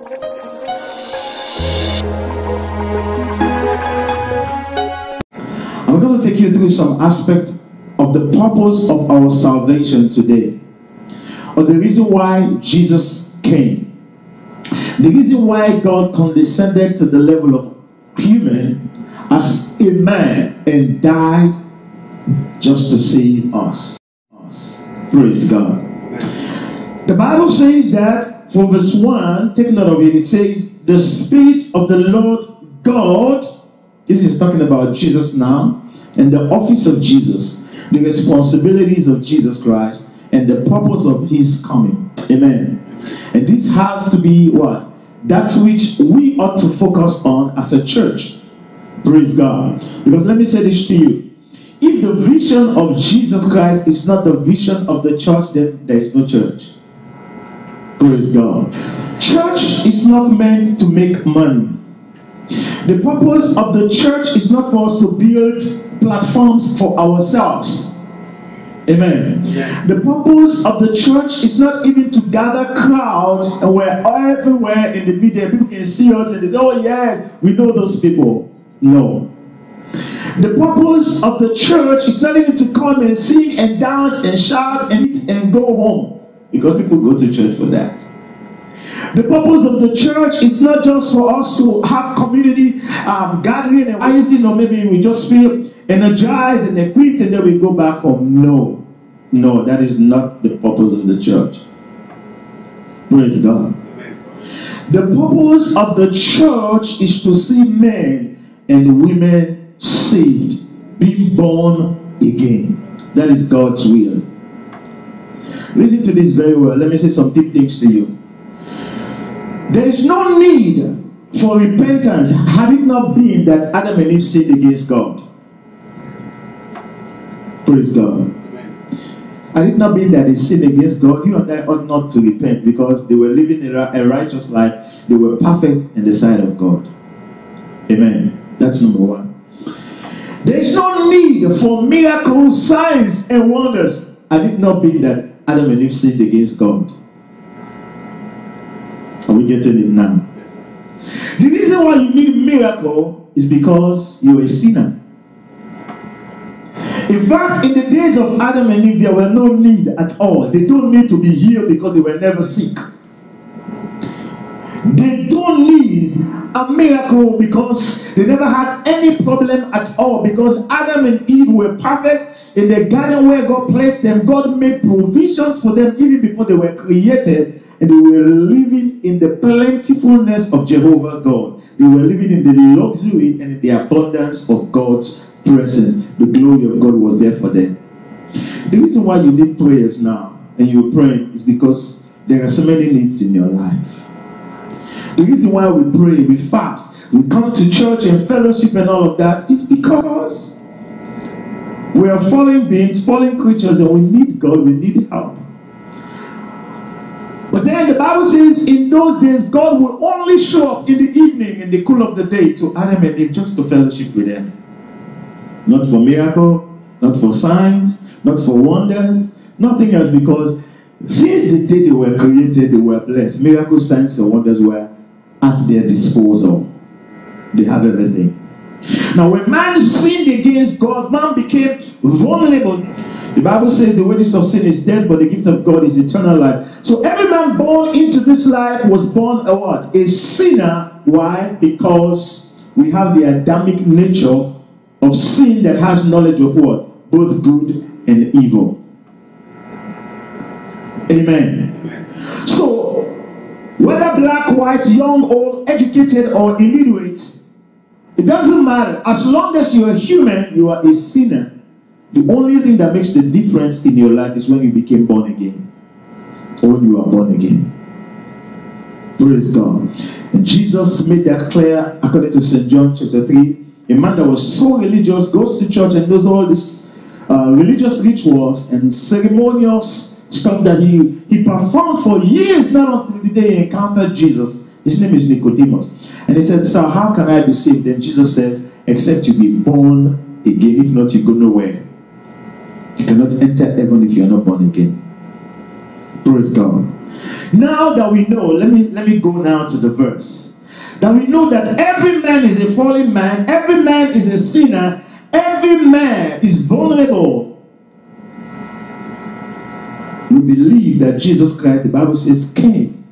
I'm going to take you through some aspects of the purpose of our salvation today, or the reason why Jesus came, the reason why God condescended to the level of human as a man and died just to save us. Praise God. The Bible says that from verse 1, take note of it, it says, the Spirit of the Lord God, this is talking about Jesus now, and the office of Jesus, the responsibilities of Jesus Christ, and the purpose of his coming. Amen. And this has to be what? That which we ought to focus on as a church. Praise God. Because let me say this to you. If the vision of Jesus Christ is not the vision of the church, then there is no church. Praise God. Church is not meant to make money. The purpose of the church is not for us to build platforms for ourselves. Amen. Yeah. The purpose of the church is not even to gather crowds and we're everywhere in the media. People can see us and they say, oh yes, we know those people. No. The purpose of the church is not even to come and sing and dance and shout and eat and go home. Because people go to church for that. The purpose of the church is not just for us to have community gathering and rising, or maybe we just feel energized and equipped and then we go back home. No. No, that is not the purpose of the church. Praise God. The purpose of the church is to see men and women saved, being born again. That is God's will. Listen to this very well. Let me say some deep things to you. There is no need for repentance had it not been that Adam and Eve sinned against God. Praise God. Had it not been that they sinned against God, you and I ought not to repent, because they were living a righteous life. They were perfect in the sight of God. Amen. That's number one. There is no need for miracles, signs, and wonders had it not been that Adam and Eve sinned against God. Are we getting it now? Yes. The reason why you need a miracle is because you're a sinner. In fact, in the days of Adam and Eve, there were no need at all. They don't need to be healed because they were never sick. They don't need a miracle because they never had any problem at all, because Adam and Eve were perfect in the garden where God placed them. God made provisions for them even before they were created, and they were living in the plentifulness of Jehovah God. They were living in the luxury and in the abundance of God's presence. The glory of God was there for them. The reason why you need prayers now and you're praying is because there are so many needs in your life. The reason why we pray, we fast, we come to church and fellowship and all of that is because we are fallen beings, fallen creatures, and we need God, we need help. But then the Bible says in those days God will only show up in the evening, in the cool of the day, to Adam and Eve just to fellowship with them. Not for miracle, not for signs, not for wonders, nothing else, because since the day they were created, they were blessed. Miracles, signs, and wonders were at their disposal. They have everything. Now when man sinned against God, man became vulnerable. The Bible says the wages of sin is death, but the gift of God is eternal life. So every man born into this life was born a what? A sinner. Why? Because we have the Adamic nature of sin that has knowledge of what? Both good and evil. Amen. So whether black, white, young, old, educated, or illiterate, it doesn't matter. As long as you are human, you are a sinner. The only thing that makes the difference in your life is when you became born again, or when you are born again. Praise God. And Jesus made that clear according to St. John chapter 3. A man that was so religious goes to church and does all these religious rituals and ceremonious stuff that he performed for years, not until the day he encountered Jesus. His name is Nicodemus. And he said, "Sir, how can I be saved?" Then Jesus says, "Except you be born again. If not, you go nowhere. You cannot enter heaven if you are not born again." Praise God. Now that we know, let me go now to the verse. That we know that every man is a fallen man, every man is a sinner, every man is vulnerable. We believe that Jesus Christ, the Bible says, came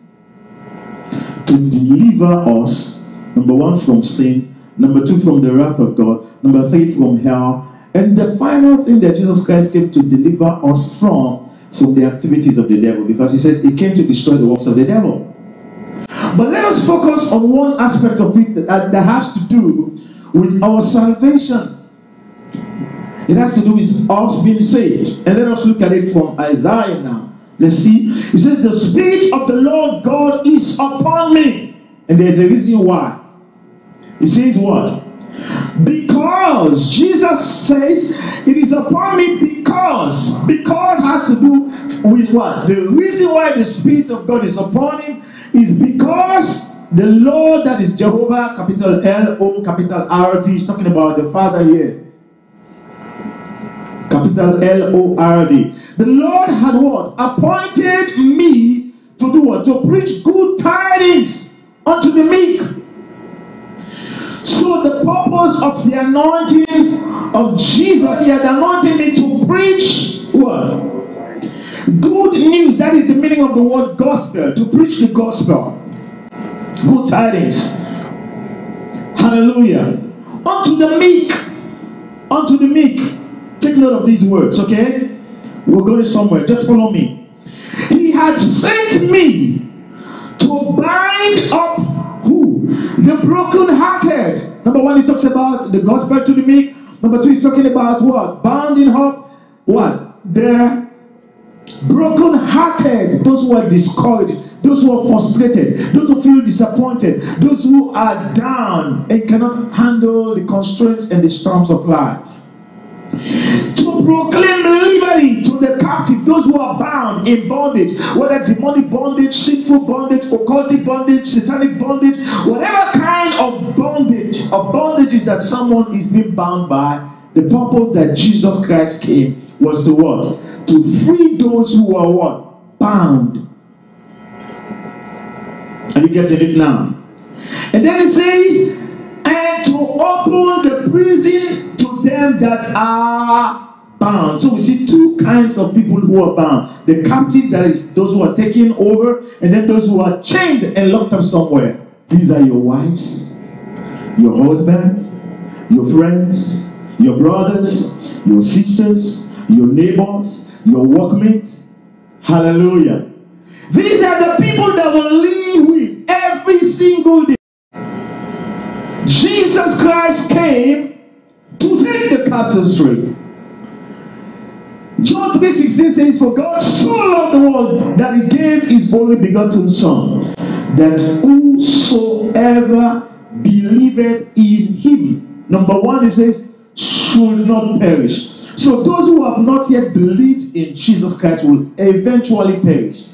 to deliver us, number one, from sin, number two, from the wrath of God, number three, from hell, and the final thing that Jesus Christ came to deliver us from the activities of the devil, because he says he came to destroy the works of the devil. But let us focus on one aspect of it that has to do with our salvation. It has to do with us being saved. And let us look at it from Isaiah now. Let's see. It says, the Spirit of the Lord God is upon me. And there's a reason why. It says what? Because Jesus says it is upon me because has to do with what? The reason why the Spirit of God is upon him is because the Lord, that is Jehovah, capital L-O, capital R-D, is talking about the Father here. Capital L-O-R-D. The Lord had what? Appointed me to do what? To preach good tidings unto the meek. So the purpose of the anointing of Jesus, he had anointed me to preach what? Good news. That is the meaning of the word gospel. To preach the gospel. Good tidings. Hallelujah. Unto the meek. Unto the meek. Take note of these words, okay? We're going somewhere. Just follow me. He had sent me to bind up who? The broken-hearted. Number one, he talks about the gospel to the meek. Number two, he's talking about what? Binding up what? The broken-hearted. Those who are discouraged. Those who are frustrated. Those who feel disappointed. Those who are down and cannot handle the constraints and the storms of life. To proclaim liberty to the captive, those who are bound in bondage, whether demonic bondage, sinful bondage, occultic bondage, satanic bondage, whatever kind of bondages that someone is being bound by. The purpose that Jesus Christ came was to what? To free those who are what? Bound. Are you getting it now? And then it says, and to open the prison to them that are bound. So we see two kinds of people who are bound. The captive, that is those who are taken over, and then those who are chained and locked up somewhere. These are your wives, your husbands, your friends, your brothers, your sisters, your neighbors, your workmates. Hallelujah. These are the people that will live with every single day. Jesus Christ came to set the captives free. John 3:16 says, for God so loved the world that he gave his only begotten Son, that whosoever believeth in him, number one, it says, should not perish. So those who have not yet believed in Jesus Christ will eventually perish.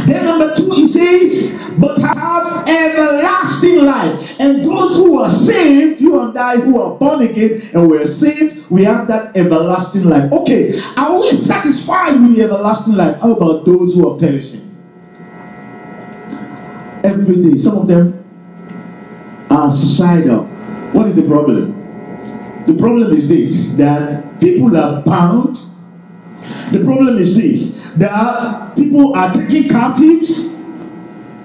Then number two, he says, but have everlasting life. And those who are saved, you and I who are born again and we're saved, we have that everlasting life. Okay, are we satisfied with the everlasting life? How about those who are perishing? Every day, some of them are suicidal. What is the problem? The problem is this, that people are bound. The problem is this, that people are taken captives.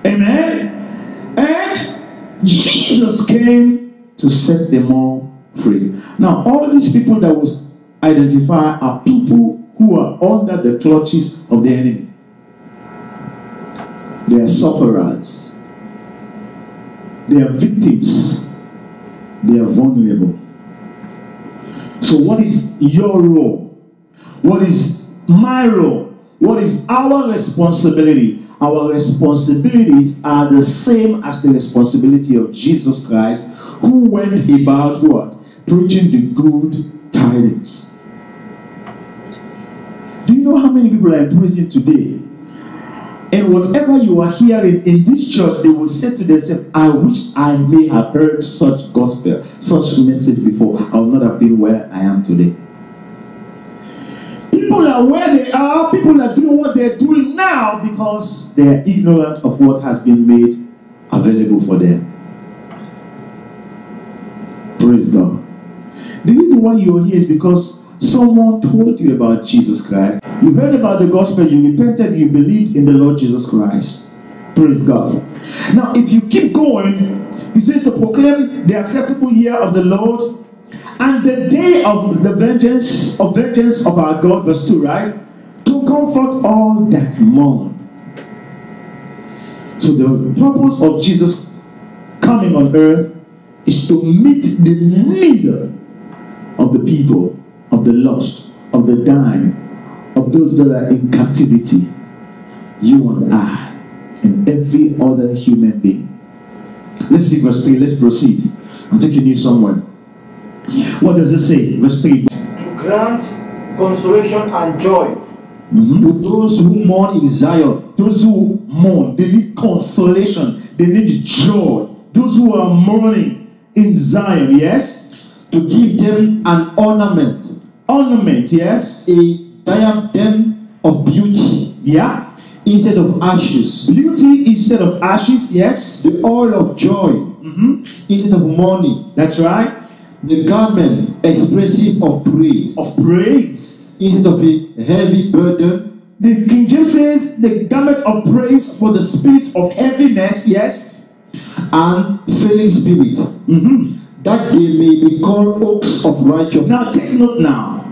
Amen. And Jesus came to set them all free. Now, all these people that was identified are people who are under the clutches of the enemy. They are sufferers. They are victims. They are vulnerable. So what is your role? What is my role? What is our responsibility? Our responsibilities are the same as the responsibility of Jesus Christ, who went about what? Preaching the good tidings. Do you know how many people are in prison today? And whatever you are hearing in this church, they will say to themselves, I wish I may have heard such gospel, such message before. I would not have been where I am today. People are where they are. People are doing what they're doing now because they are ignorant of what has been made available for them. Praise God. The reason why you're here is because someone told you about Jesus Christ. You heard about the gospel, you repented, you believed in the Lord Jesus Christ. Praise God. Now, if you keep going, he says to proclaim the acceptable year of the Lord and the day of the vengeance of our God, verse 2, right? To comfort all that mourn. So the purpose of Jesus coming on earth is to meet the need of the people, of the lost, of the dying, of those that are in captivity. You and I, and every other human being. Let's see verse 3. Let's proceed. I'm taking you somewhere. What does it say? Verse 3. To grant consolation and joy to those who mourn in Zion. Those who mourn, they need consolation. They need joy. Those who are mourning in Zion, yes? To give them an ornament. Ornament, yes? A diadem of beauty. Yeah? Instead of ashes. Beauty instead of ashes, yes? The oil of joy instead of mourning. That's right. The garment expressive of praise. Of praise. Instead of a heavy burden. The King James says the garment of praise for the spirit of heaviness, yes? And failing spirit. That they may be called oaks of righteousness. Now take note now.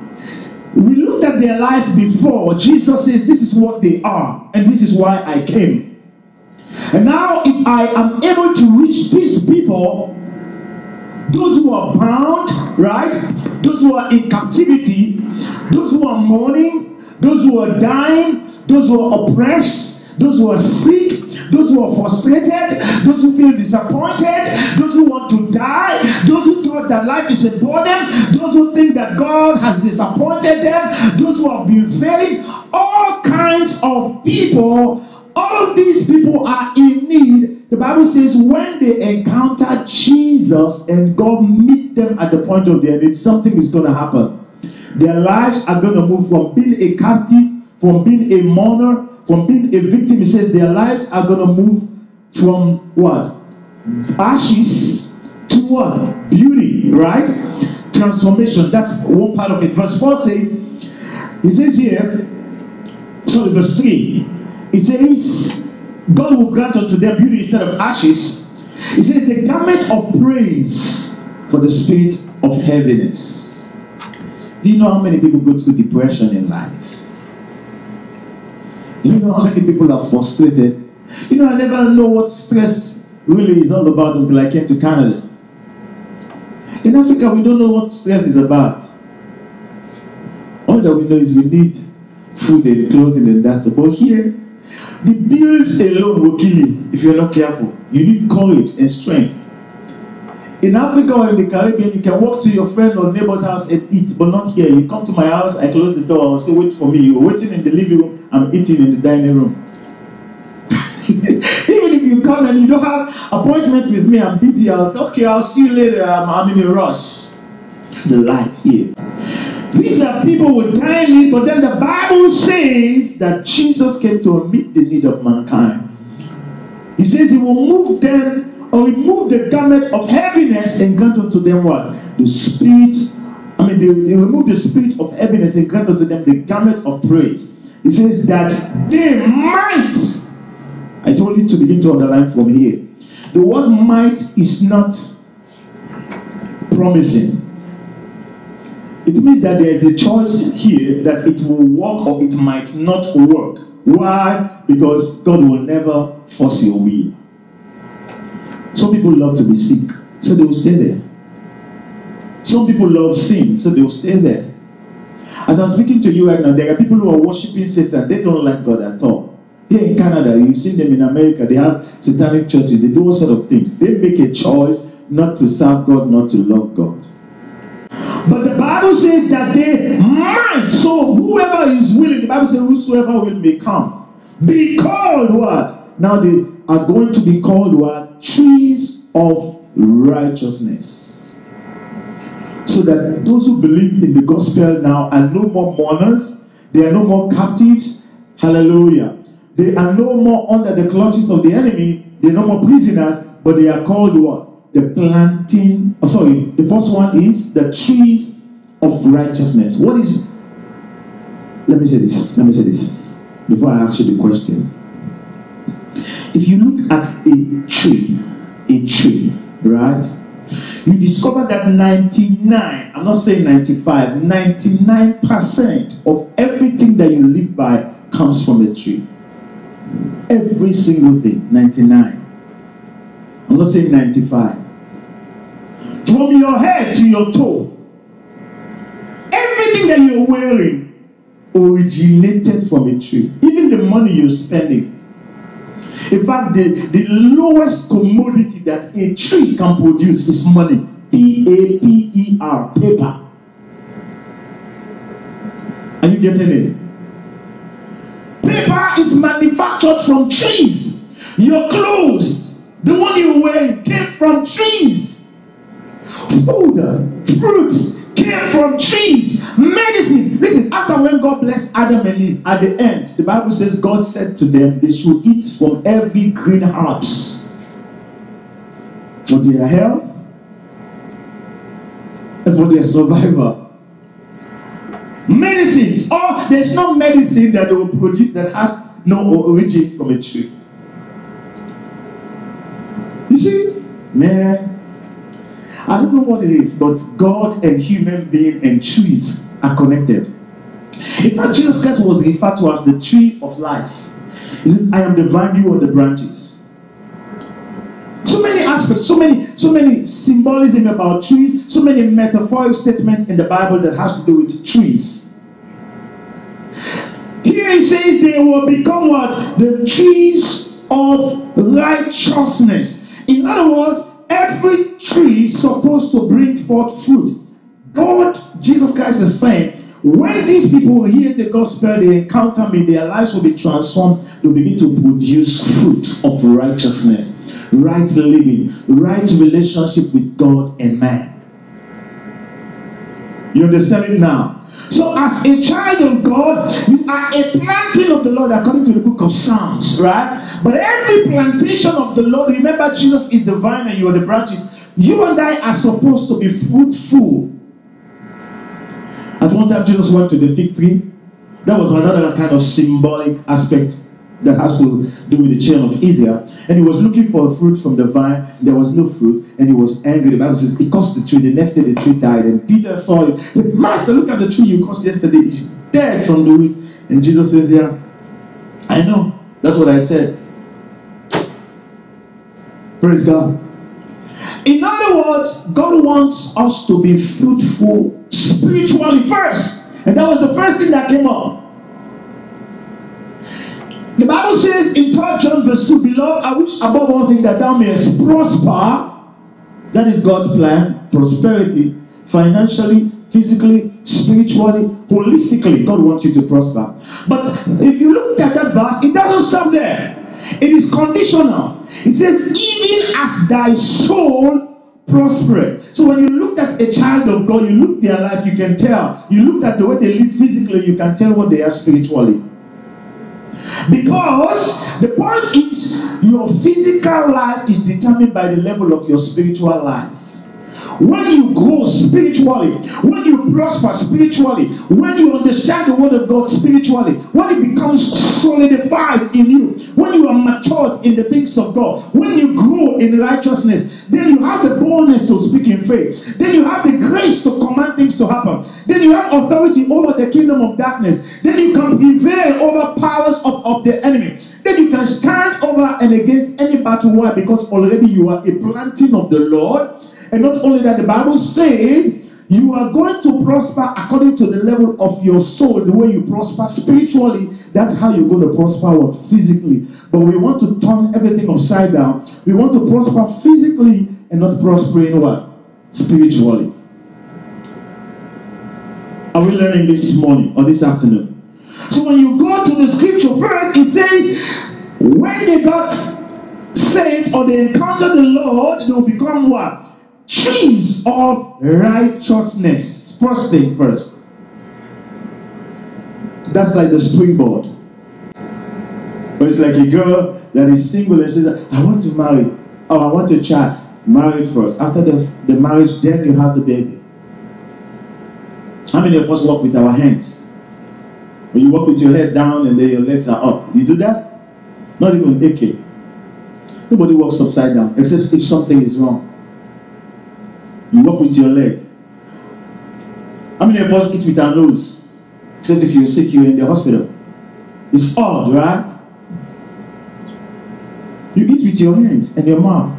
We looked at their life before. Jesus says this is what they are. And this is why I came. And now if I am able to reach these people, those who are bound, right? Those who are in captivity, those who are mourning, those who are dying, those who are oppressed, those who are sick, those who are frustrated, those who feel disappointed, those who want to die, those who thought that life is a burden, those who think that God has disappointed them, those who have been failing, all kinds of people, all these people are in need. The Bible says when they encounter Jesus and God meet them at the point of their need, something is going to happen. Their lives are going to move from being a captive, from being a mourner, from being a victim. He says their lives are going to move from what? Ashes to what? Beauty, right? Transformation. That's one part of it. Verse 4 says, he says here, sorry, verse 3, he says, God will grant unto them beauty instead of ashes. He says, the garment of praise for the spirit of heaviness. Do you know how many people go through depression in life? Do you know how many people are frustrated? You know, I never know what stress really is all about until I came to Canada. In Africa, we don't know what stress is about. All that we know is we need food and clothing and that. But here, the bills alone will kill you if you're not careful. You need courage and strength. In Africa or in the Caribbean, you can walk to your friend or neighbor's house and eat, but not here. You come to my house, I close the door, I'll say, wait for me. You're waiting in the living room, I'm eating in the dining room. Even if you come and you don't have appointment with me, I'm busy, I'll say, okay, I'll see you later, I'm in a rush. That's the life here. These are people with dying need, but then the Bible says that Jesus came to meet the need of mankind. He says he will move them or remove the garment of heaviness and grant unto them what? The spirit, they remove the spirit of heaviness and grant unto them the garment of praise. He says that they might, I told you to begin to underline from here. The word might is not promising. It means that there is a choice here that it will work or it might not work. Why? Because God will never force your will. Some people love to be sick, so they will stay there. Some people love sin, so they will stay there. As I'm speaking to you right now, there are people who are worshiping Satan. They don't like God at all. Here in Canada, you've seen them in America. They have satanic churches. They do all sorts of things. They make a choice not to serve God, not to love God. But the Bible says that they might. So whoever is willing, the Bible says whosoever will become, be called what? Now they are going to be called what? Trees of righteousness. So that those who believe in the gospel now are no more mourners, They are no more captives. Hallelujah. They are no more under the clutches of the enemy. They are no more prisoners, but they are called what? The planting. Oh, sorry. The first one is the trees of righteousness. What is? Let me say this. Let me say this before I ask you the question. If you look at a tree, right? You discover that 99, I'm not saying 95, 99% of everything that you live by comes from a tree. Every single thing, 99. I'm not saying 95. From your head to your toe, everything that you're wearing originated from a tree. Even the money you're spending. In fact, the lowest commodity that a tree can produce is money. P-A-P-E-R, paper. Are you getting it? Paper is manufactured from trees. Your clothes, the one you're wearing, came from trees. Food, fruits came from trees. Medicine. Listen, after when God blessed Adam and Eve, at the end, the Bible says God said to them, they should eat from every green herbs for their health and for their survival. Medicines. Oh, there's no medicine that they will produce that has no origin from a tree. You see, man, I don't know what it is, but God and human being and trees are connected. In fact, Jesus Christ was referred to as the tree of life. He says, I am the vine, you are the branches. So many aspects, so many symbolism about trees, so many metaphoric statements in the Bible that has to do with trees. Here he says they will become what? The trees of righteousness. In other words, every tree is supposed to bring forth fruit. God, Jesus Christ is saying, when these people hear the gospel, they encounter me, their lives will be transformed. They'll begin to produce fruit of righteousness, right living, right relationship with God and man. You understand it now? So as a child of God, you are a planting of the Lord according to the book of Psalms, right? But every plantation of the Lord, remember Jesus is the vine and you are the branches. You and I are supposed to be fruitful. At one time Jesus went to the fig tree. That was another kind of symbolic aspect that has to do with the children of Israel. And he was looking for fruit from the vine. There was no fruit. And he was angry. The Bible says he cursed the tree. The next day the tree died. And Peter saw it. He said, Master, look at the tree you cursed yesterday. It's dead from the root. And Jesus says, yeah, I know. That's what I said. Praise God. In other words, God wants us to be fruitful spiritually first. And that was the first thing that came up. The Bible says in 3 John verse 2, Beloved, I wish above all things that thou mayest prosper. That is God's plan. Prosperity. Financially, physically, spiritually, holistically. God wants you to prosper. But if you look at that verse, it doesn't stop there. It is conditional. It says, even as thy soul prospereth. So when you look at a child of God, you look at their life, you can tell. You look at the way they live physically, you can tell what they are spiritually. Because the point is, your physical life is determined by the level of your spiritual life. When you grow spiritually, when you prosper spiritually, when you understand the word of God spiritually, when it becomes solidified in you, when you are matured in the things of God, when you grow in righteousness, then you have the boldness to speak in faith. Then you have the grace to command things to happen. Then you have authority over the kingdom of darkness. Then you can prevail over powers of the enemy. Then you can stand over and against any battle. Why? Because already you are a planting of the Lord. And not only that, the Bible says you are going to prosper according to the level of your soul. The way you prosper spiritually, that's how you're going to prosper physically. But we want to turn everything upside down. We want to prosper physically and not prosper in what? Spiritually. Are we learning this morning or this afternoon? So when you go to the scripture first, it says when they got saved or they encountered the Lord, they will become what? Trees of righteousness. First thing first. That's like the springboard. But it's like a girl that is single and says, I want to marry. Oh, I want a child. Marry first. After the marriage, then you have the baby. How many of us walk with our hands? When you walk with your head down and then your legs are up. You do that? Not even AK. Nobody walks upside down except if something is wrong. You walk with your leg. How many of us eat with our nose? Except if you're sick, you're in the hospital. It's odd, right? You eat with your hands and your mouth.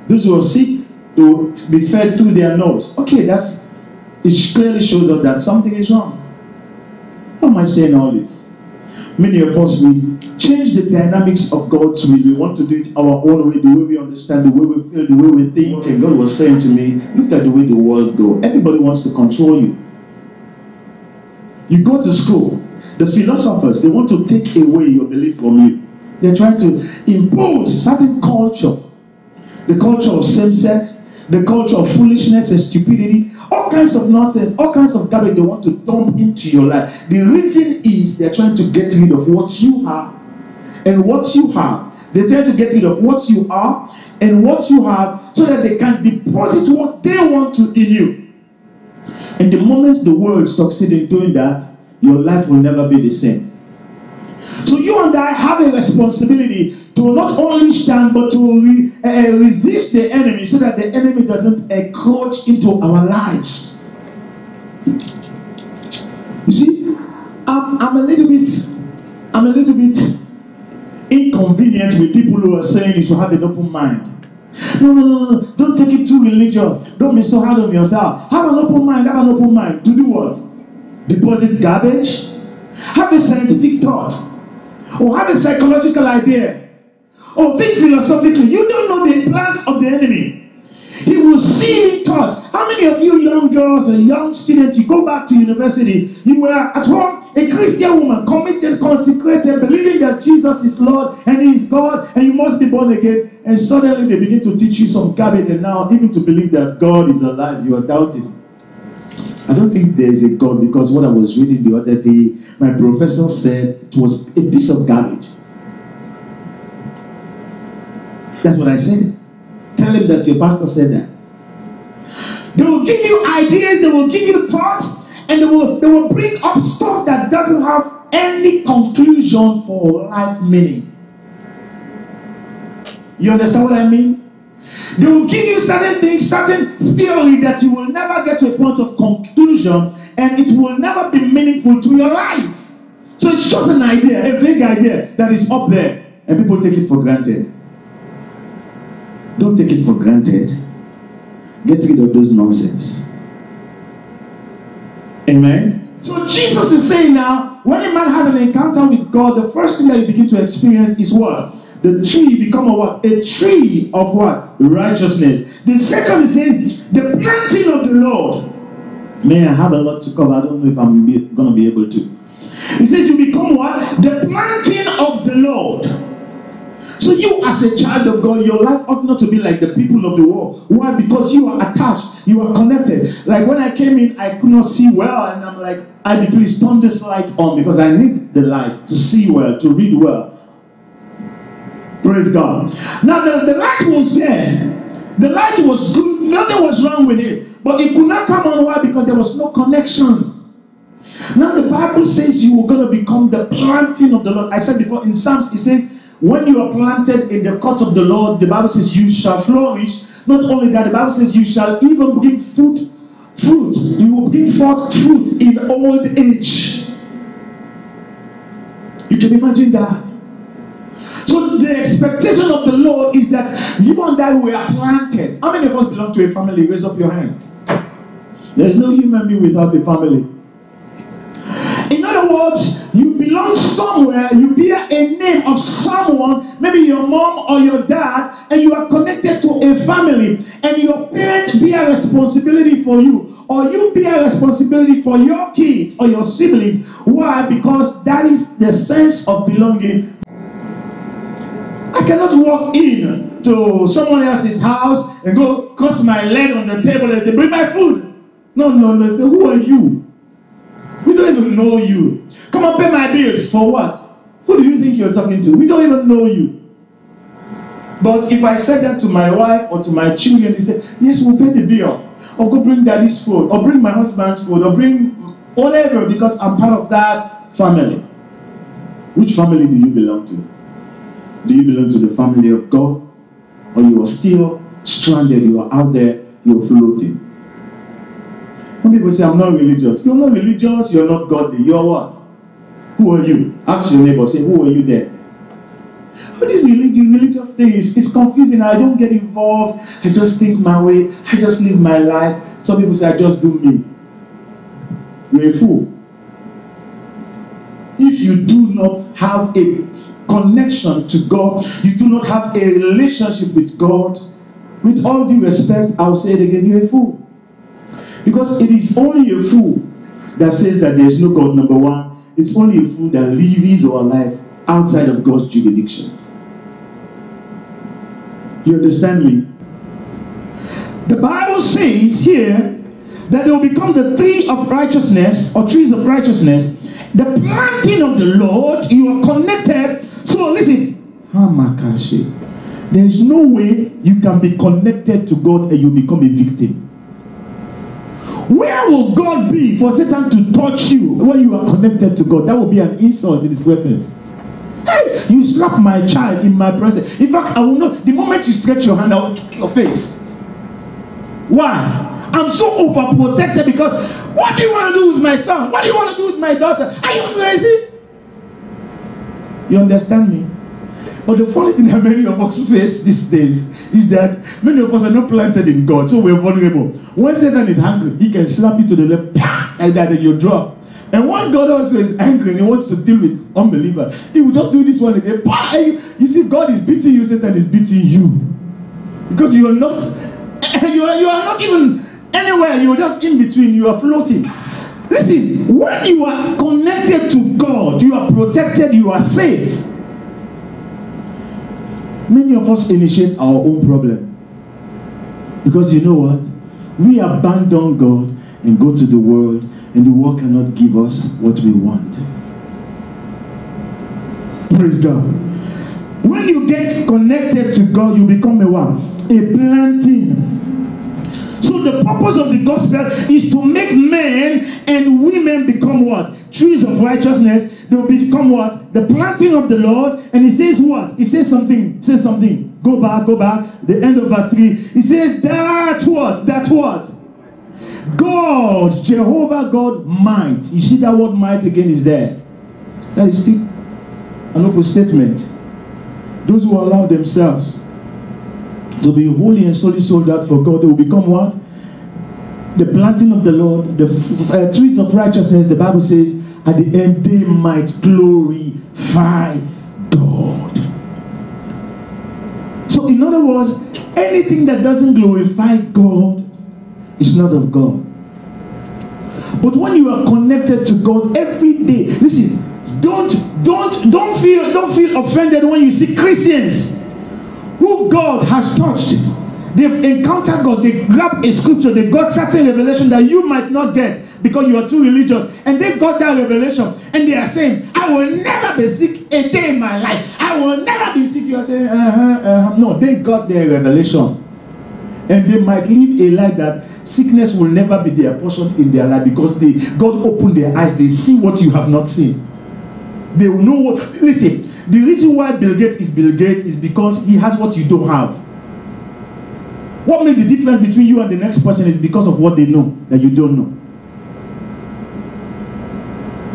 Those who are sick will be fed through their nose. Okay, it clearly shows us that something is wrong. How am I saying all this? Many of us, we change the dynamics of God's will. We want to do it our own way, the way we understand, the way we feel, the way we think. Okay, God was saying to me, look at the way the world goes. Everybody wants to control you. You go to school, the philosophers, they want to take away your belief from you. They're trying to impose certain culture. The culture of same-sex, the culture of foolishness and stupidity, all kinds of nonsense, all kinds of garbage they want to dump into your life. The reason is they're trying to get rid of what you are and what you have. They're trying to get rid of what you are and what you have so that they can deposit what they want to in you. And the moment the world succeeds in doing that, your life will never be the same. So you and I have a responsibility to not only stand but to resist the enemy so that the enemy doesn't encroach into our lives. You see, I'm a little bit inconvenient with people who are saying you should have an open mind. No. Don't take it too religious. Don't be so hard on yourself. Have an open mind. Have an open mind. To do what? Deposit garbage? Have a scientific thought. Or have a psychological idea. Or think philosophically. You don't know the plans of the enemy. He will see in thought. How many of you young girls and young students, you go back to university, you were at home, a Christian woman, committed, consecrated, believing that Jesus is Lord and He is God and you must be born again. And suddenly they begin to teach you some garbage, and now even to believe that God is alive, you are doubting. I don't think there is a God, because what I was reading the other day, my professor said it was a piece of garbage. That's what I said. Tell him that your pastor said that. They will give you ideas, they will give you thoughts, and they will bring up stuff that doesn't have any conclusion for life meaning. You understand what I mean? They will give you certain things, certain theory that you will never get to a point of conclusion, and it will never be meaningful to your life. So it's just an idea, a vague idea that is up there, and people take it for granted. Don't take it for granted. Get rid of those nonsense. Amen? So Jesus is saying now, when a man has an encounter with God, the first thing that you begin to experience is what? The tree become a what? A tree of what? Righteousness. The second is saying, the planting of the Lord. Man, I have a lot to cover. I don't know if I'm going to be able to. He says you become what? The planting of the Lord. So you as a child of God, your life ought not to be like the people of the world. Why? Because you are attached. You are connected. Like when I came in, I could not see well. And I'm like, Ivy, please turn this light on, because I need the light to see well, to read well. Praise God. Now the light was there. The light was good. Nothing was wrong with it. But it could not come on. Why? Because there was no connection. Now the Bible says you are going to become the planting of the Lord. I said before in Psalms, it says, when you are planted in the court of the Lord, the Bible says you shall flourish. Not only that, the Bible says you shall even bring fruit. You will bring forth fruit in old age. You can imagine that. So the expectation of the Lord is that you and I were planted. How many of us belong to a family? Raise up your hand. There's no human being without a family. In other words, you belong somewhere, you bear a name of someone, maybe your mom or your dad, and you are connected to a family, and your parents bear responsibility for you, or you bear responsibility for your kids or your siblings. Why? Because that is the sense of belonging. I cannot walk in to someone else's house and go cross my leg on the table and say, bring my food. No. Say, who are you? We don't even know you. Come and pay my bills. For what? Who do you think you're talking to? We don't even know you. But if I said that to my wife or to my children, they say, yes, we'll pay the bill. Or go bring daddy's food. Or bring my husband's food. Or bring whatever, because I'm part of that family. Which family do you belong to? Do you belong to the family of God? Or you are still stranded, you are out there, you're floating? Some people say, I'm not religious. You're not religious, you're not godly. You're what? Who are you? Ask your neighbor, say, who are you there? But this religious thing is confusing. I don't get involved. I just think my way. I just live my life. Some people say, I just do me. You're a fool. If you do not have a connection to God, you do not have a relationship with God, with all due respect, I'll say it again, you're a fool. Because it is only a fool that says that there is no God, number one. It's only a fool that lives his or her life outside of God's jurisdiction. You understand me? The Bible says here that they will become the tree of righteousness, or trees of righteousness, the planting of the Lord. You are connected. So listen, there is no way you can be connected to God and you become a victim. Where will God be for Satan to touch you when you are connected to God? That will be an insult in his presence. Hey, you slap my child in my presence. In fact, I will not. The moment you stretch your hand, I will kick your face. Why? I'm so overprotected because what do you want to do with my son? What do you want to do with my daughter? Are you crazy? You understand me? But the funny thing that many of us face these days is that many of us are not planted in God, so we're vulnerable. When Satan is angry, he can slap you to the left, like that, and you drop. And when God also is angry and he wants to deal with unbelievers, he will just do this one again. You see, God is beating you, Satan is beating you. Because you are not, you are not even anywhere, you are just in between, you are floating. Listen, when you are connected to God, you are protected, you are safe. Many of us initiate our own problem. Because you know what? We abandon God and go to the world, and the world cannot give us what we want. Praise God. When you get connected to God, you become a what? A planting. So the purpose of the gospel is to make men and women become what? Trees of righteousness. They will become what? The planting of the Lord. And he says what? He says something. Says something. Go back. The end of verse 3. He says that what? That what? God, Jehovah God, might. You see that word might again is there. That is still an open statement. Those who allow themselves to be holy and solely sold out for God, they will become what? The planting of the Lord, the trees of righteousness. The Bible says, at the end they might glorify God. So in other words, anything that doesn't glorify God is not of God. But when you are connected to God every day, listen, don't feel offended when you see Christians who God has touched. They've encountered God, they grab a scripture, they got certain revelation that you might not get because you are too religious, and they got that revelation and they are saying, I will never be sick a day in my life. I will never be sick. You are saying, no, they got their revelation, and they might live a life that sickness will never be their portion in their life because God opened their eyes. They see what you have not seen. They will know what. Listen, the reason why Bill Gates is because he has what you don't have. What makes the difference between you and the next person is because of what they know that you don't know.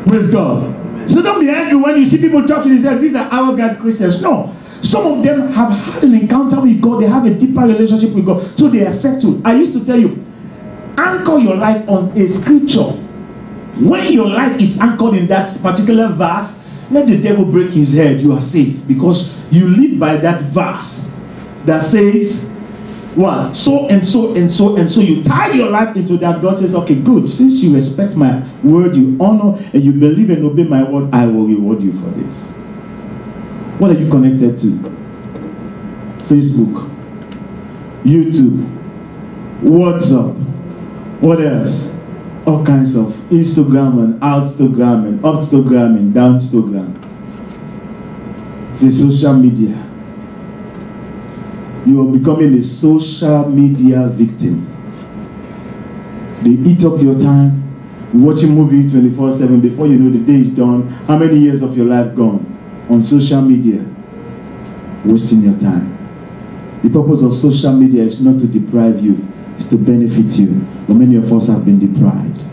Praise God. So don't be angry when you see people talking and say, these are arrogant Christians. No. Some of them have had an encounter with God. They have a deeper relationship with God. So they are settled. I used to tell you, anchor your life on a scripture. When your life is anchored in that particular verse, let the devil break his head. You are safe because you live by that verse that says, what? So and so and so and so. You tie your life into that. God says, okay, good. Since you respect my word, you honor, and you believe and obey my word, I will reward you for this. What are you connected to? Facebook, YouTube, WhatsApp. What else? all kinds of Instagram and Outstagram and Upstagram and Downstagram. It's a social media. You are becoming a social media victim. They eat up your time. You watch a movie 24/7. Before you know, the day is done. How many years of your life gone on social media? Wasting your time. The purpose of social media is not to deprive you, it's to benefit you. But many of us have been deprived.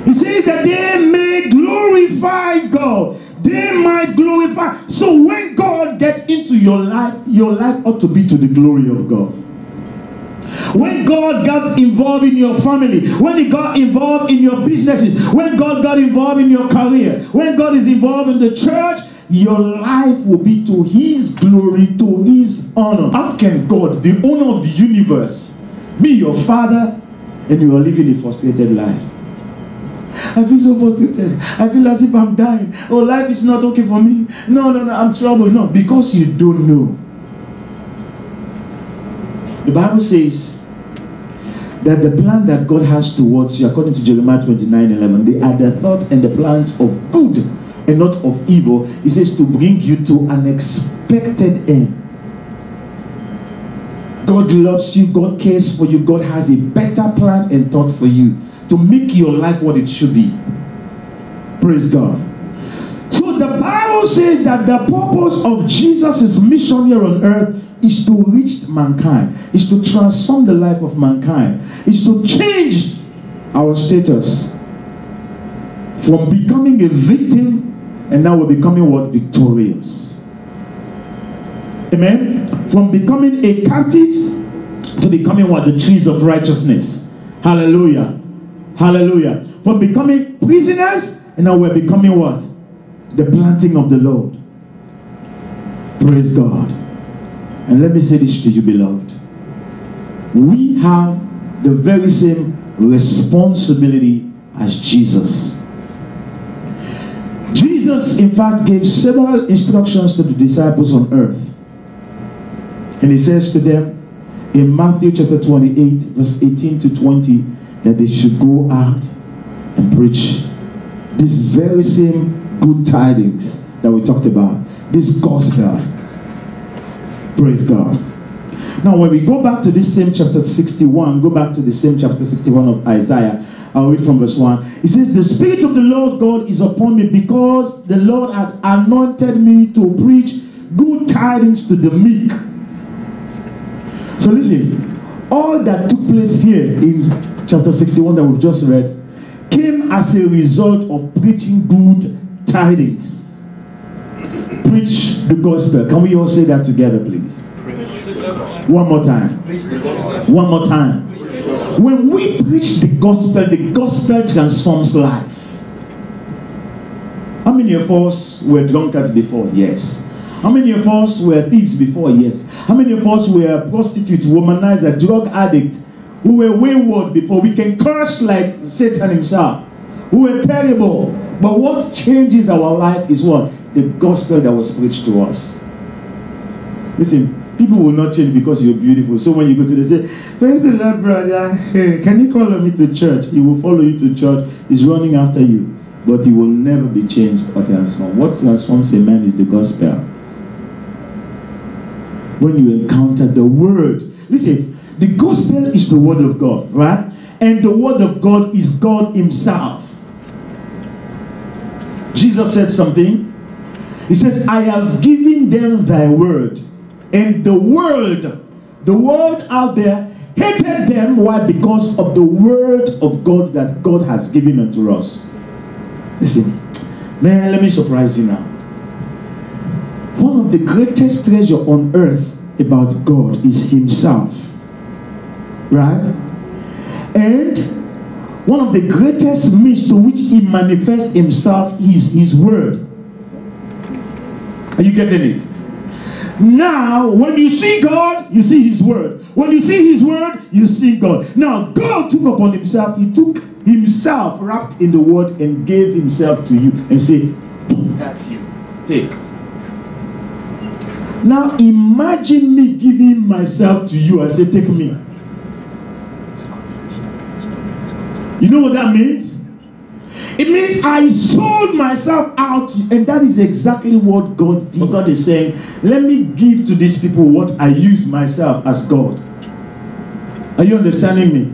He says that they may glorify God. They might glorify. So when God gets into your life ought to be to the glory of God. When God got involved in your family, when He got involved in your businesses, when God got involved in your career, when God is involved in the church, your life will be to His glory, to His honor. How can God, the owner of the universe, be your father and you are living a frustrated life? I feel so frustrated. I feel as if I'm dying. Oh, life is not okay for me. No, I'm troubled. No, because you don't know. The Bible says that the plan that God has towards you, according to Jeremiah 29:11, they are the thoughts and the plans of good and not of evil. He says to bring you to an expected end. God loves you. God cares for you. God has a better plan and thought for you to make your life what it should be. Praise God. So the Bible says that the purpose of Jesus' mission here on earth is to reach mankind, is to transform the life of mankind, is to change our status from becoming a victim, and now we're becoming what? Victorious. Amen? From becoming a captive to becoming what? The trees of righteousness. Hallelujah. Hallelujah. From becoming prisoners, and now we're becoming what? The planting of the Lord. Praise God. And let me say this to you, beloved. We have the very same responsibility as Jesus. Jesus, in fact, gave several instructions to the disciples on earth. And He says to them in Matthew chapter 28, verse 18 to 20, that they should go out and preach this very same good tidings that we talked about. This gospel. Praise God. Now when we go back to this same chapter 61, go back to the same chapter 61 of Isaiah. I'll read from verse 1. It says, the Spirit of the Lord God is upon me, because the Lord had anointed me to preach good tidings to the meek. So listen, all that took place here in chapter 61 that we've just read came as a result of preaching good tidings. Preach the gospel. Can we all say that together, please? One more time. One more time. When we preach the gospel transforms life. How many of us were drunkards before? Yes. How many of us were thieves before? Yes. How many of us were prostitutes, womanizer, drug addicts, who were wayward before? We can curse like Satan himself. Who were terrible. But what changes our life is what? The gospel that was preached to us. Listen, people will not change because you're beautiful. So when you go to them, say, praise the Lord, brother. Hey, can you follow me to church? He will follow you to church. He's running after you. But he will never be changed or transformed. What transforms a man is the gospel. When you encounter the word. Listen, the gospel is the word of God, right? And the word of God is God himself. Jesus said something. He says, I have given them thy word. And the world out there hated them. Why? Because of the word of God that God has given unto us. Listen, man, let me surprise you now. One of the greatest treasure on earth about God is himself. Right? And one of the greatest means to which he manifests himself is his word. Are you getting it? Now, when you see God, you see his word. When you see his word, you see God. Now, God took upon himself, he took himself wrapped in the word and gave himself to you and said, that's you. Take. Now, imagine me giving myself to you. I say, take me. You know what that means? It means I sold myself out, and that is exactly what God did. God is saying, let me give to these people what I use myself as God. Are you understanding me?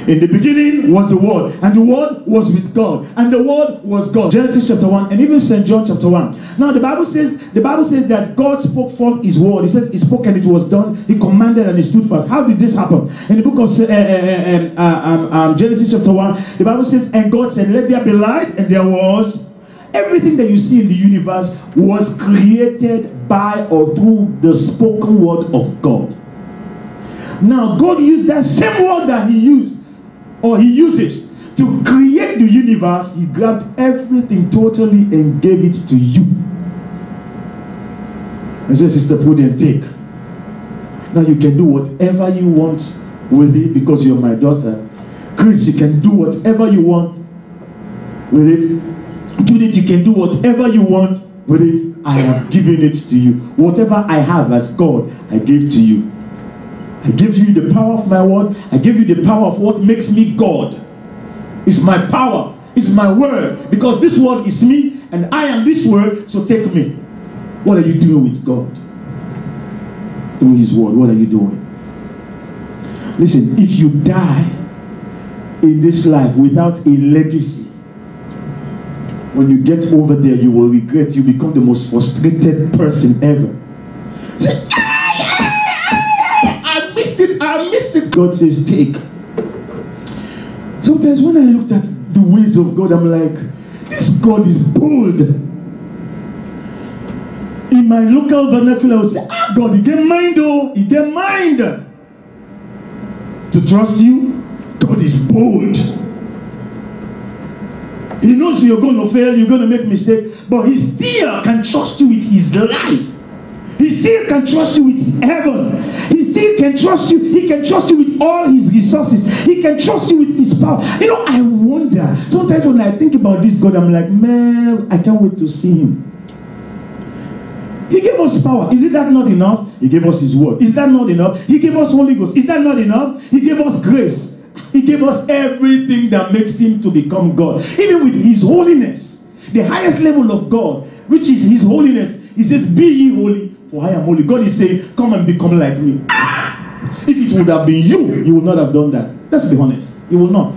In the beginning was the Word, and the Word was with God, and the Word was God. Genesis chapter 1, and even St. John chapter 1. Now the Bible says that God spoke forth His word. He says He spoke and it was done. He commanded and He stood fast. How did this happen? In the book of Genesis chapter 1, the Bible says, and God said, let there be light, and there was. Everything that you see in the universe was created by or through the spoken word of God. Now God used that same word that He used, or He uses to create the universe. He grabbed everything totally and gave it to you. And says, Sister Prudent, take. Now you can do whatever you want with it because you're my daughter. Chris, you can do whatever you want with it. Judith, you can do whatever you want with it. I have given it to you. Whatever I have as God, I gave to you. I give you the power of my word. I give you the power of what makes me God. It's my power. It's my word. Because this word is me and I am this word, so take me. What are you doing with God? Through His word, what are you doing? Listen, if you die in this life without a legacy, when you get over there, you will regret. You become the most frustrated person ever. Say, I missed it. God says, take. Sometimes when I looked at the ways of God, I'm like, this God is bold. In my local vernacular, I would say, God, He get mind, oh, He get mind. To trust you, God is bold. He knows you're going to fail, you're going to make mistakes, but He still can trust you with His life. He still can trust you with heaven. He still can trust you. He can trust you with all His resources. He can trust you with His power. You know, I wonder. Sometimes when I think about this God, I'm like, man, I can't wait to see Him. He gave us power. Is it that not enough? He gave us His word. Is that not enough? He gave us Holy Ghost. Is that not enough? He gave us grace. He gave us everything that makes Him to become God. Even with His holiness, the highest level of God, which is His holiness, He says, be ye holy, for I am holy. God is saying, come and become like me. If it would have been you would not have done that. Let's be honest. You will not.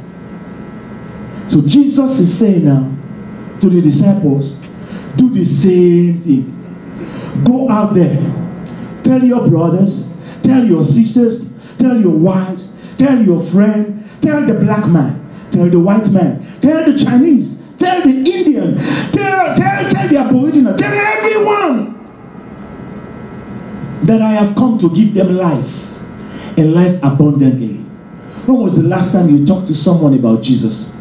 So Jesus is saying now to the disciples, do the same thing. Go out there. Tell your brothers, tell your sisters, tell your wives, tell your friend, tell the black man, tell the white man, tell the Chinese, tell the Indian, tell the Aboriginal, tell everyone that I have come to give them life and life abundantly. When was the last time you talked to someone about Jesus?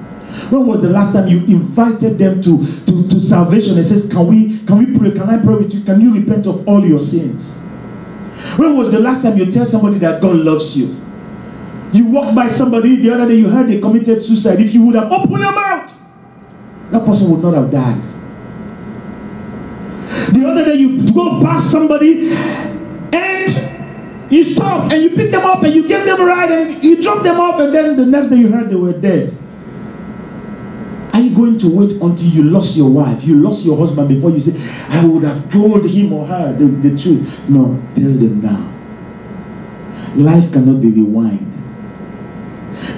When was the last time you invited them to salvation and says, can we pray? Can I pray with you? Can you repent of all your sins? When was the last time you tell somebody that God loves you? You walked by somebody the other day, you heard they committed suicide. If you would have opened your mouth, that person would not have died. The other day you go past somebody and you stop and you pick them up and you get them a ride and you drop them off, and then the next day you heard they were dead. Are you going to wait until you lost your wife, you lost your husband before you say, I would have told him or her the truth? No, tell them now. Life cannot be rewind.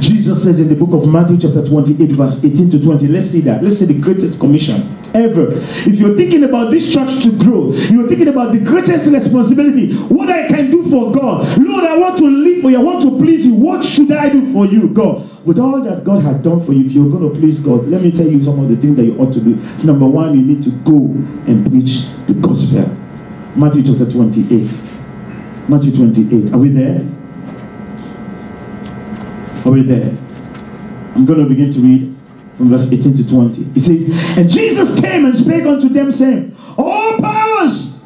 Jesus says in the book of Matthew chapter 28 verse 18 to 20, let's see that. Let's see the greatest commission ever. If you're thinking about this church to grow, you're thinking about the greatest responsibility, what I can do for God. Lord, I want to live for you, I want to please you. What should I do for you, God? With all that God had done for you, if you're going to please God, let me tell you some of the things that you ought to do. Number one, you need to go and preach the gospel. Matthew chapter 28. Matthew 28. Are we there? Are we there? I'm going to begin to read from verse 18 to 20. It says, and Jesus came and spake unto them, saying, all powers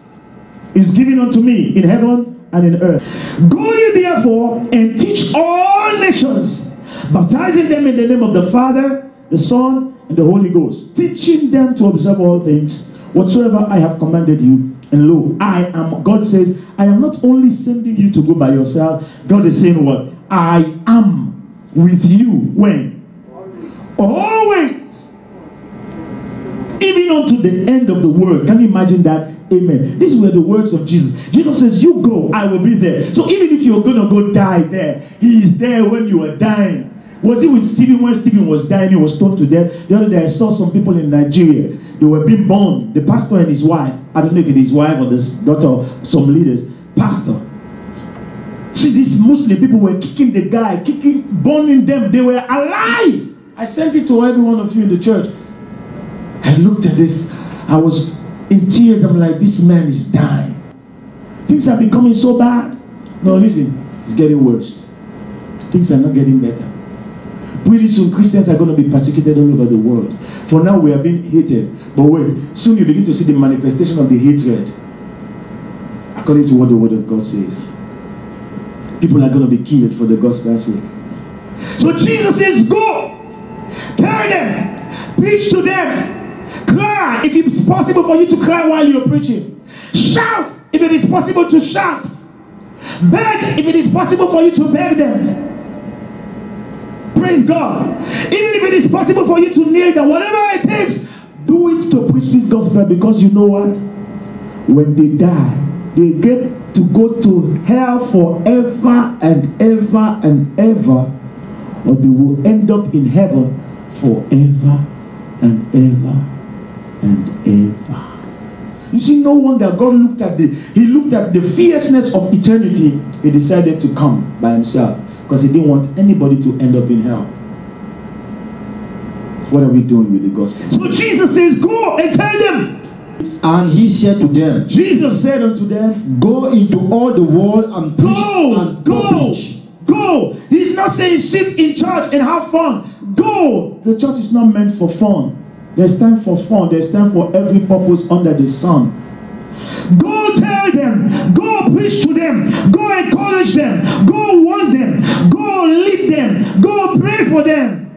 is given unto me in heaven and in earth. Go ye therefore and teach all nations, baptizing them in the name of the Father, the Son, and the Holy Ghost, teaching them to observe all things whatsoever I have commanded you. And lo, I am, God says, I am not only sending you to go by yourself. God is saying what? I am with you when? Always. Even unto the end of the world. Can you imagine that? Amen. These were the words of Jesus. Jesus says, you go, I will be there. So even if you're going to go die there, he is there when you are dying. Was it with Stephen when Stephen was dying, he was stoned to death? The other day I saw some people in Nigeria. They were being born. The pastor and his wife. I don't know if it's his wife or the daughter of some leaders. Pastor. See, these Muslim people were kicking the guy, burning them. They were alive. I sent it to every one of you in the church. I looked at this. I was in tears. I'm like, this man is dying. Things are becoming so bad. No, listen. It's getting worse. Things are not getting better. Pretty soon, Christians are going to be persecuted all over the world. For now, we are being hated. But wait, soon you begin to see the manifestation of the hatred. According to what the Word of God says. People are going to be killed for the gospel's sake. So Jesus says, go. Tell them. Preach to them. Cry if it's possible for you to cry while you're preaching. Shout if it is possible to shout. Beg if it is possible for you to beg them. Praise God. Even if it is possible for you to kneel down, whatever it takes, do it to preach this gospel, because you know what? When they die, they get to go to hell forever and ever and ever, or they will end up in heaven forever and ever and ever. You see, no wonder God looked at the fierceness of eternity. He decided to come by himself, because he didn't want anybody to end up in hell. What are we doing with the gospel? So Jesus says, go and tell them. And he said to them, Jesus said unto them, go into all the world and preach. Go. He's not saying sit in church and have fun. Go. The church is not meant for fun. There's time for fun. There's time for every purpose under the sun. Go tell them. Go preach to them. Go encourage them. Go warn them. Go lead them. Go pray for them.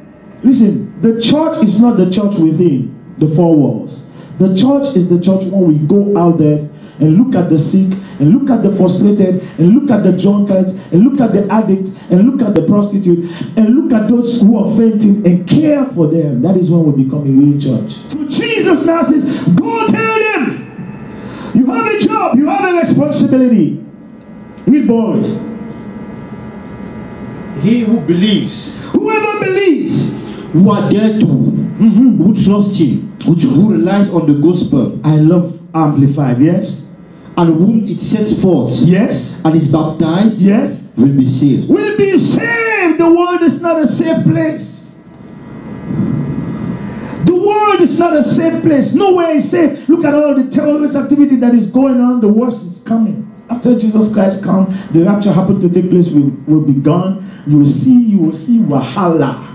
Listen, the church is not the church within the four walls. The church is the church when we go out there and look at the sick, and look at the frustrated, and look at the drunkards, and look at the addicts, and look at the prostitute, and look at those who are fainting, and care for them. That is when we become a real church. So Jesus now says, go tell them. You have a job. You have a responsibility. Read, boys. He who believes, whoever believes, who are there to, who trust him, who relies on the gospel. I love Amplified, yes. And whom it sets forth, yes. And is baptized, yes, will be saved. Will be saved. The world is not a safe place. The world is not a safe place. Nowhere is safe. Look at all the terrorist activity that is going on. The worst is coming. After Jesus Christ comes, the rapture happened to take place, will be gone. You will see Wahala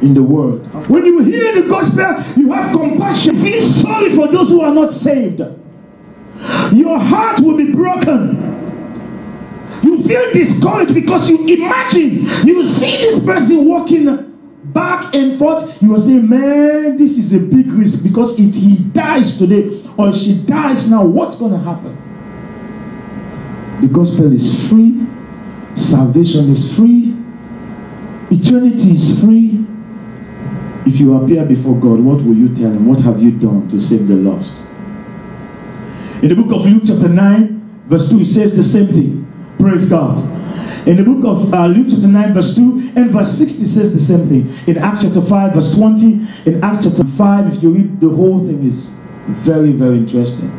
in the world. When you hear the gospel, you have compassion. Feel sorry for those who are not saved. Your heart will be broken. You feel discouraged because you imagine, you see this person walking back and forth. You will say, man, this is a big risk, because if he dies today or she dies now, what's going to happen? The gospel is free. Salvation is free. Eternity is free. If you appear before God, what will you tell him? What have you done to save the lost? In the book of Luke chapter 9, verse 2, it says the same thing. Praise God. In the book of Luke chapter 9, verse 2 and verse 60 says the same thing. In Acts chapter 5, verse 20, in Acts chapter 5, if you read the whole thing, is very, very interesting.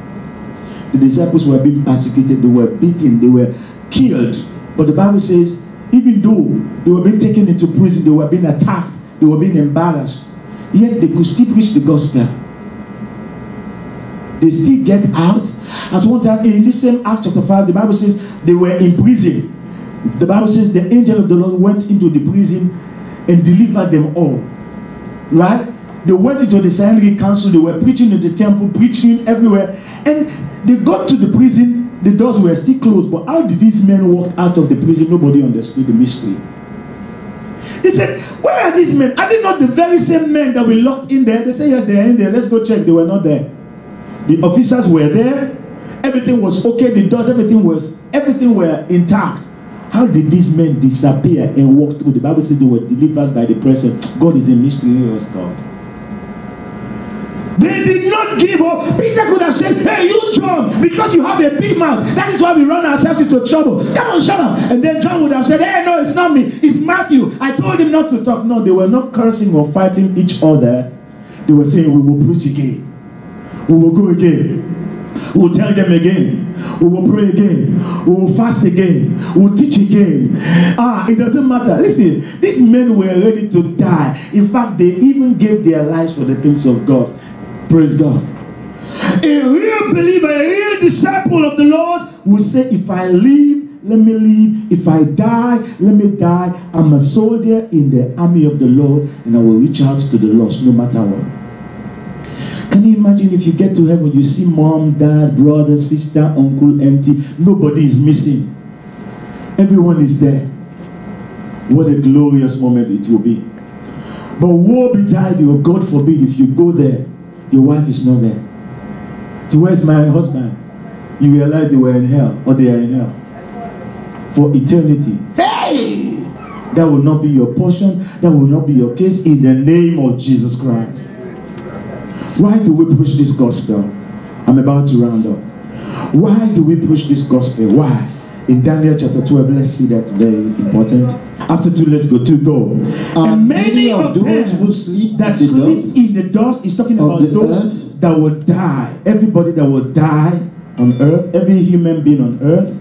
The disciples were being persecuted, they were beaten, they were killed. But the Bible says, even though they were being taken into prison, they were being attacked, they were being embarrassed, yet they could still preach the gospel. They still get out. At one time, in this same Act chapter 5, the Bible says they were in prison. The Bible says the angel of the Lord went into the prison and delivered them all. Right? They went into the Sanhedrin council, they were preaching in the temple, preaching everywhere. And they got to the prison, the doors were still closed. But how did these men walk out of the prison? Nobody understood the mystery. They said, where are these men? Are they not the very same men that were locked in there? They said, yes, they are in there. Let's go check. They were not there. The officers were there. Everything was okay. The doors, everything were intact. How did these men disappear and walk through? The Bible says they were delivered by the presence. God is a mysterious God. They did not give up. Peter could have said, hey, you John, because you have a big mouth, that is why we run ourselves into trouble. Come on, shut up. And then John would have said, hey, no, it's not me. It's Matthew. I told him not to talk. No, they were not cursing or fighting each other. They were saying, we will preach again. We will go again. We will tell them again. We will pray again. We will fast again. We will teach again. It doesn't matter. Listen, these men were ready to die. In fact, they even gave their lives for the things of God. Praise God. A real believer, a real disciple of the Lord will say, if I live, let me live. If I die, let me die. I'm a soldier in the army of the Lord, and I will reach out to the lost no matter what. Can you imagine if you get to heaven, you see mom, dad, brother, sister, uncle, auntie, nobody is missing. Everyone is there. What a glorious moment it will be. But woe betide you, God forbid, if you go there, your wife is not there. So where's my husband? You realize they were in hell, or they are in hell for eternity. Hey! That will not be your portion. That will not be your case in the name of Jesus Christ. Why do we preach this gospel? I'm about to round up. Why do we preach this gospel? Why? In Daniel chapter 12, let's see that very important. After 2, let's go. 2, go. And many of those who sleep that sleep in the dust is talking about those that will die. Everybody that will die on earth, every human being on earth.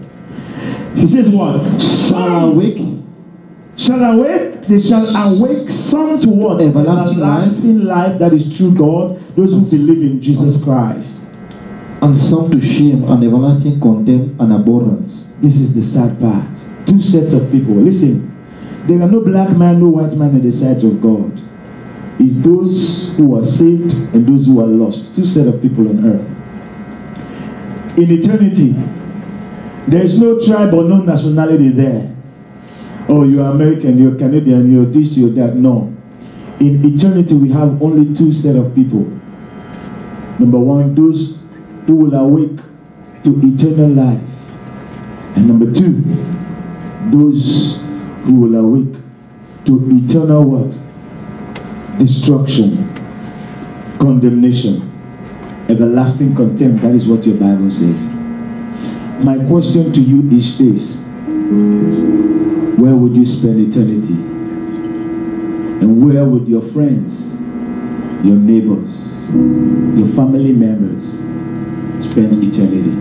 He says what? Shall awake. Shall awake? They shall awake some to what? Everlasting life. That is true God. Those who believe in Jesus Christ. And some to shame and everlasting contempt and abhorrence. This is the sad part. 2 sets of people. Listen, there are no black man, no white man in the sight of God. It's those who are saved and those who are lost. 2 sets of people on earth. In eternity, there is no tribe or no nationality there. Oh, you're American, you're Canadian, you're this, you're that. No. In eternity, we have only 2 sets of people. Number 1, those who will awake to eternal life. And number 2, those who will awake to eternal what? Destruction, condemnation, everlasting contempt. That is what your Bible says. My question to you is this: where would you spend eternity? And where would your friends, your neighbors, your family members spend eternity?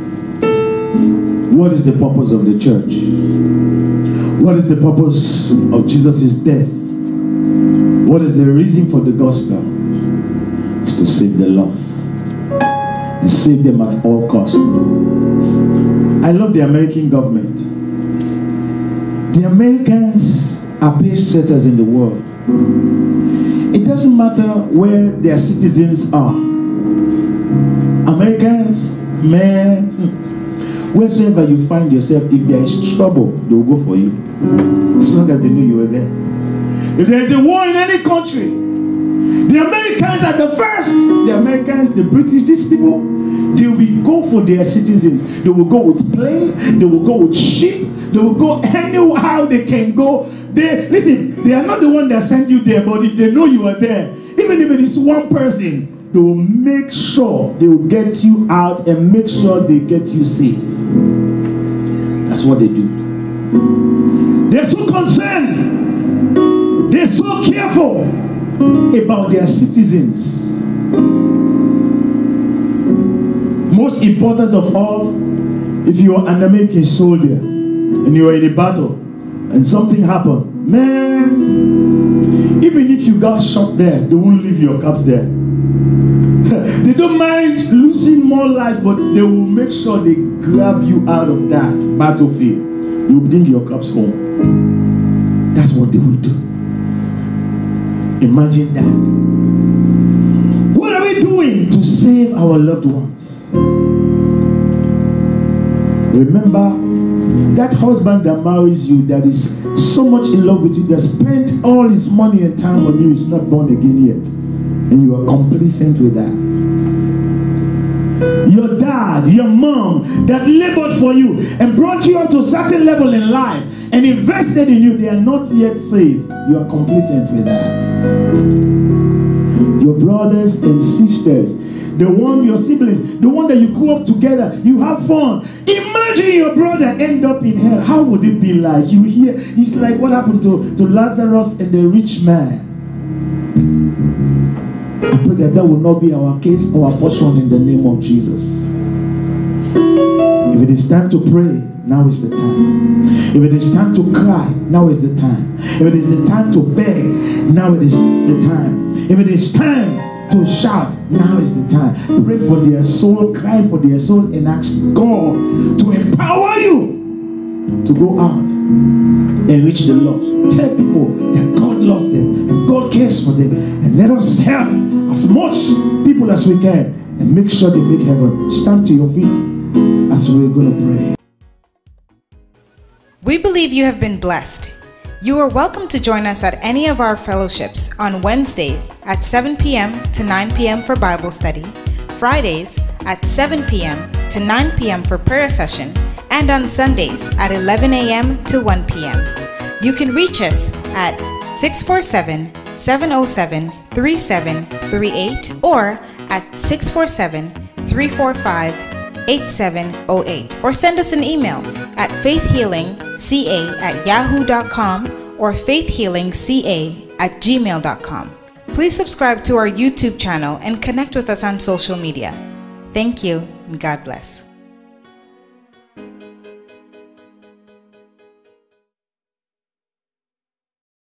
What is the purpose of the church? What is the purpose of Jesus' death? What is the reason for the gospel? It's to save the lost and save them at all costs. I love the American government. The Americans are pace setters in the world. It doesn't matter where their citizens are. Americans, man, wheresoever you find yourself, if there is trouble, they will go for you. As long as they know you were there. If there is a war in any country, the Americans are the first. The Americans, the British, these people, they will go for their citizens. They will go with plane, they will go with ship, they will go anyhow they can go. Listen, they are not the one that sent you there, but if they know you are there, even if it is one person, they will make sure they will get you out and make sure they get you safe. That's what they do. They're so concerned. They're so careful about their citizens. Most important of all, if you are an American soldier and you are in a battle and something happened, man, even if you got shot there, they won't leave your caps there. They don't mind losing more lives, but they will make sure they grab you out of that battlefield. You bring your caps home. That's what they will do. Imagine that. What are we doing to save our loved ones? Remember, that husband that marries you, that is so much in love with you, that spent all his money and time on you, is not born again yet. And you are complacent with that. your dad, your mom that labored for you and brought you up to a certain level in life and invested in you, they are not yet saved. You are complacent with that. Your brothers and sisters, your siblings, the one that you grew up together, you have fun. Imagine your brother end up in hell. How would it be like? You hear, it's like what happened to Lazarus and the rich man. I pray that will not be our case, our portion in the name of Jesus. If it is time to pray, now is the time. If it is time to cry, now is the time. If it is the time to beg, now it is the time. If it is time to shout, now is the time. Pray for their soul, cry for their soul, and ask God to empower you to go out and reach the lost. Tell people that God loves them and God cares for them, and let us help as much people as we can and make sure they make heaven. Stand to your feet as we're going to pray. We believe you have been blessed. You are welcome to join us at any of our fellowships on Wednesday at 7 p.m. to 9 p.m. for Bible study, Fridays at 7 p.m. to 9 p.m. for prayer session, and on Sundays at 11 a.m. to 1 p.m. You can reach us at 647-707-3738 or at 647-345-8708, or send us an email at faithhealingca@yahoo.com or faithhealingca@gmail.com. Please subscribe to our YouTube channel and connect with us on social media. Thank you, and God bless.